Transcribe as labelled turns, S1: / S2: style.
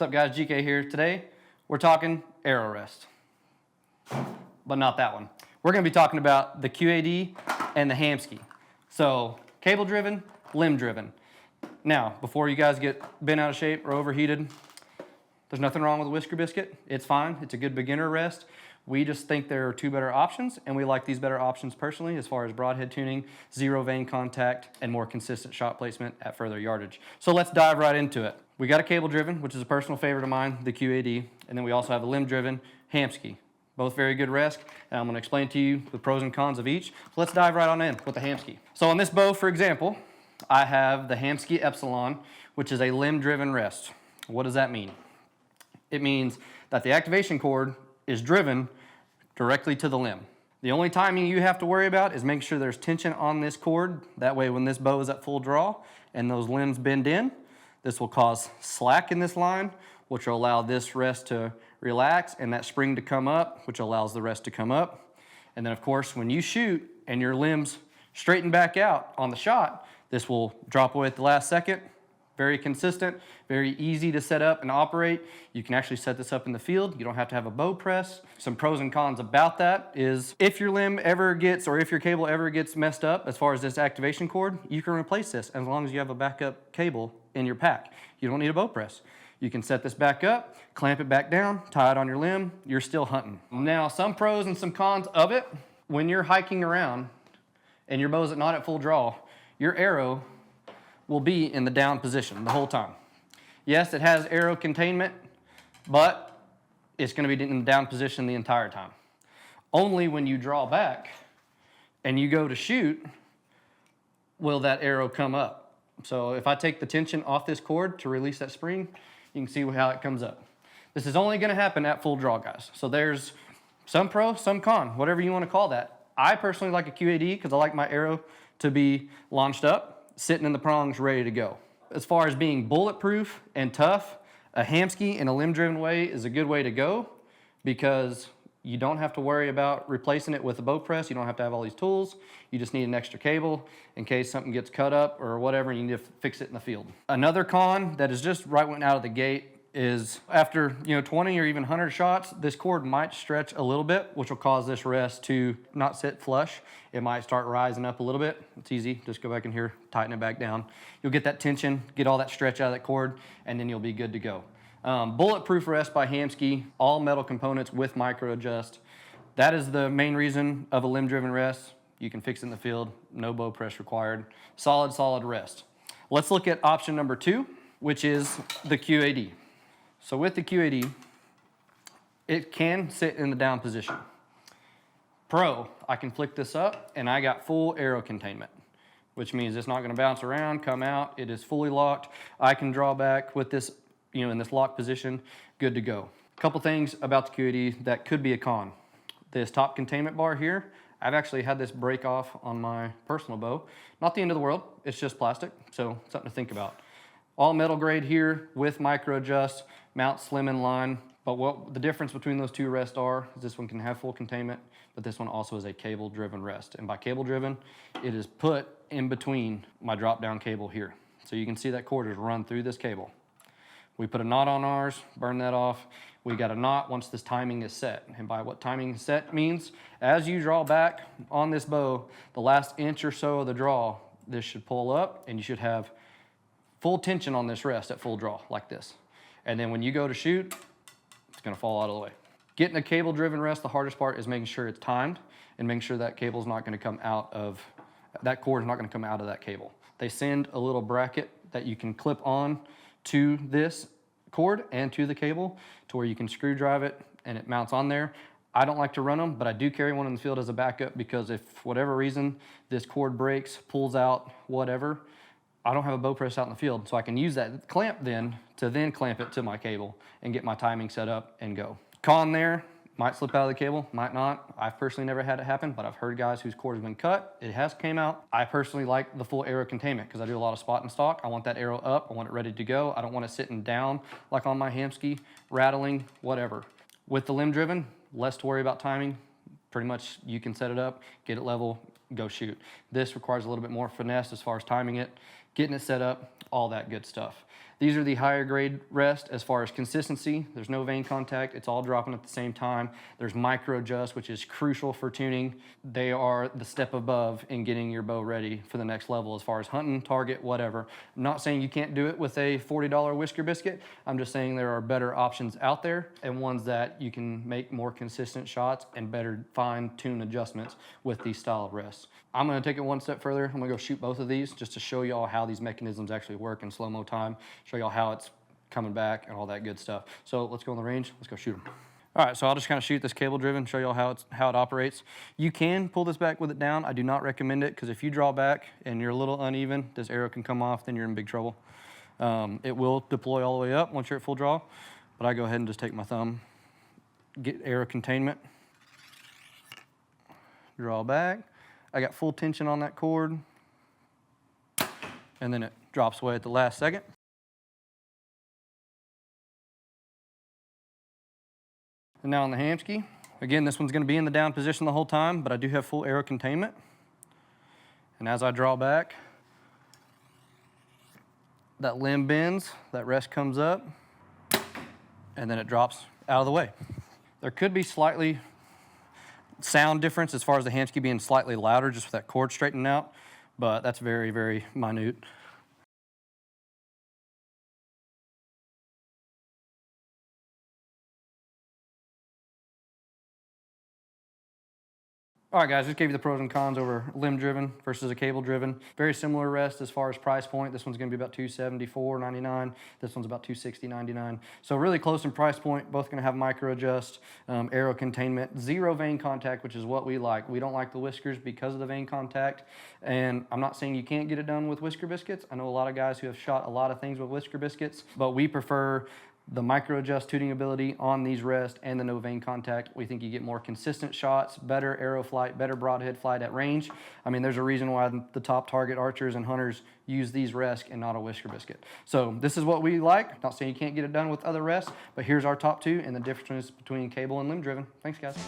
S1: What's up guys, GK here. Today we're talking arrow rest, but not that one. We're going to be talking about the QAD and the Hamsky. So cable driven, limb driven. Now, before you guys get bent out of shape or overheated, there's nothing wrong with a whisker biscuit. It's fine. It's a good beginner rest. We just think there are two better options, and we like these better options personally as far as broadhead tuning, zero vein contact, and more consistent shot placement at further yardage. So let's dive right into it. We got a cable driven, which is a personal favorite of mine, the QAD, and then we also have a limb driven Hamsky. Both very good rest, and I'm going to explain to you the pros and cons of each. So let's dive right on in with the Hamsky. So on this bow, for example, I have the Hamsky Epsilon, which is a limb driven rest. What does that mean? It means that the activation cord is driven directly to the limb. The only timing you have to worry about is making sure there's tension on this cord. That way when this bow is at full draw and those limbs bend in, this will cause slack in this line, which will allow this rest to relax and that spring to come up, which allows the rest to come up. And then of course, when you shoot and your limbs straighten back out on the shot, this will drop away at the last second. Very consistent, very easy to set up and operate. You can actually set this up in the field. You don't have to have a bow press. Some pros and cons about that is if your limb ever gets, or if your cable ever gets messed up as far as this activation cord, you can replace this as long as you have a backup cable in your pack. You don't need a bow press. You can set this back up, clamp it back down, tie it on your limb, you're still hunting. Now, some pros and some cons of it. When you're hiking around and your bow's not at full draw, your arrow will be in the down position the whole time. Yes, it has arrow containment, but it's going to be in the down position the entire time. Only when you draw back and you go to shoot will that arrow come up. So if I take the tension off this cord to release that spring, you can see how it comes up. This is only going to happen at full draw, guys. So there's some pro, some con, whatever you want to call that. I personally like a QAD because I like my arrow to be launched up, sitting in the prongs, ready to go. As far as being bulletproof and tough, a Hamsky in a limb-driven way is a good way to go because you don't have to worry about replacing it with a bow press. You don't have to have all these tools. You just need an extra cable in case something gets cut up or whatever and you need to fix it in the field. Another con that is just right went out of the gate is after 20 or even 100 shots, this cord might stretch a little bit, which will cause this rest to not sit flush. It might start rising up a little bit. It's easy, just go back in here, tighten it back down. You'll get that tension, get all that stretch out of that cord, and then you'll be good to go. Bulletproof rest by Hamsky, all metal components with micro adjust. That is the main reason of a limb-driven rest. You can fix it in the field, no bow press required. Solid rest. Let's look at option number 2, which is the QAD. So with the QAD, it can sit in the down position. Pro, I can flick this up and I got full arrow containment, which means it's not going to bounce around, come out. It is fully locked. I can draw back with this, in this locked position, good to go. A couple things about the QAD that could be a con. This top containment bar here, I've actually had this break off on my personal bow. Not the end of the world, it's just plastic, so something to think about. All metal grade here with micro adjust, mount slim in line. But what the difference between those two rests are is this one can have full containment, but this one also is a cable driven rest. And by cable driven, it is put in between my drop down cable here. So you can see that cord is run through this cable. We put a knot on ours, burn that off. We got a knot once this timing is set. And by what timing is set means, as you draw back on this bow, the last inch or so of the draw, this should pull up and you should have full tension on this rest at full draw like this. And then when you go to shoot, it's gonna fall out of the way. Getting a cable driven rest, the hardest part is making sure it's timed and making sure that cable's not gonna come out of, that cord is not gonna come out of that cable. They send a little bracket that you can clip on to this cord and to the cable to where you can screw drive it and it mounts on there. I don't like to run them, but I do carry one in the field as a backup because if for whatever reason this cord breaks, pulls out, whatever, I don't have a bow press out in the field, so I can use that clamp then to clamp it to my cable and get my timing set up and go. Con there, might slip out of the cable, might not. I've personally never had it happen, but I've heard guys whose cord has been cut. It has came out. I personally like the full arrow containment because I do a lot of spot and stock. I want that arrow up, I want it ready to go. I don't want it sitting down like on my Hamsky, rattling, whatever. With the limb driven, less to worry about timing. Pretty much you can set it up, get it level, go shoot. This requires a little bit more finesse as far as timing it, getting it set up, all that good stuff. These are the higher grade rest as far as consistency. There's no vane contact. It's all dropping at the same time. There's micro adjust, which is crucial for tuning. They are the step above in getting your bow ready for the next level as far as hunting, target, whatever. I'm not saying you can't do it with a $40 Whisker Biscuit. I'm just saying there are better options out there and ones that you can make more consistent shots and better fine-tune adjustments with these style of rests. I'm gonna take it one step further. I'm gonna go shoot both of these just to show y'all how these mechanisms actually work in slow-mo time, show y'all how it's coming back and all that good stuff. So let's go on the range, let's go shoot them. All right, so I'll just kind of shoot this cable driven, show y'all how it operates. You can pull this back with it down. I do not recommend it because if you draw back and you're a little uneven, this arrow can come off, then you're in big trouble. It will deploy all the way up once you're at full draw, but I go ahead and just take my thumb, get arrow containment, draw back. I got full tension on that cord, and then it drops away at the last second. And now on the Hamsky, again, this one's gonna be in the down position the whole time, but I do have full arrow containment. And as I draw back, that limb bends, that rest comes up, and then it drops out of the way. There could be slightly sound difference as far as the Hamsky being slightly louder just with that cord straightening out, but that's very, very minute. All right, guys, just gave you the pros and cons over limb-driven versus a cable-driven. Very similar rest as far as price point. This one's gonna be about $274.99. This one's about $260.99. So really close in price point. Both gonna have micro adjust, arrow containment, zero vane contact, which is what we like. We don't like the whiskers because of the vane contact. And I'm not saying you can't get it done with Whisker Biscuits. I know a lot of guys who have shot a lot of things with Whisker Biscuits, but we prefer the micro adjust tuning ability on these rests and the no vane contact. We think you get more consistent shots, better arrow flight, better broadhead flight at range. I mean, there's a reason why the top target archers and hunters use these rests and not a Whisker Biscuit. So this is what we like. Not saying you can't get it done with other rests, but here's our top two and the differences between cable and limb driven. Thanks, guys.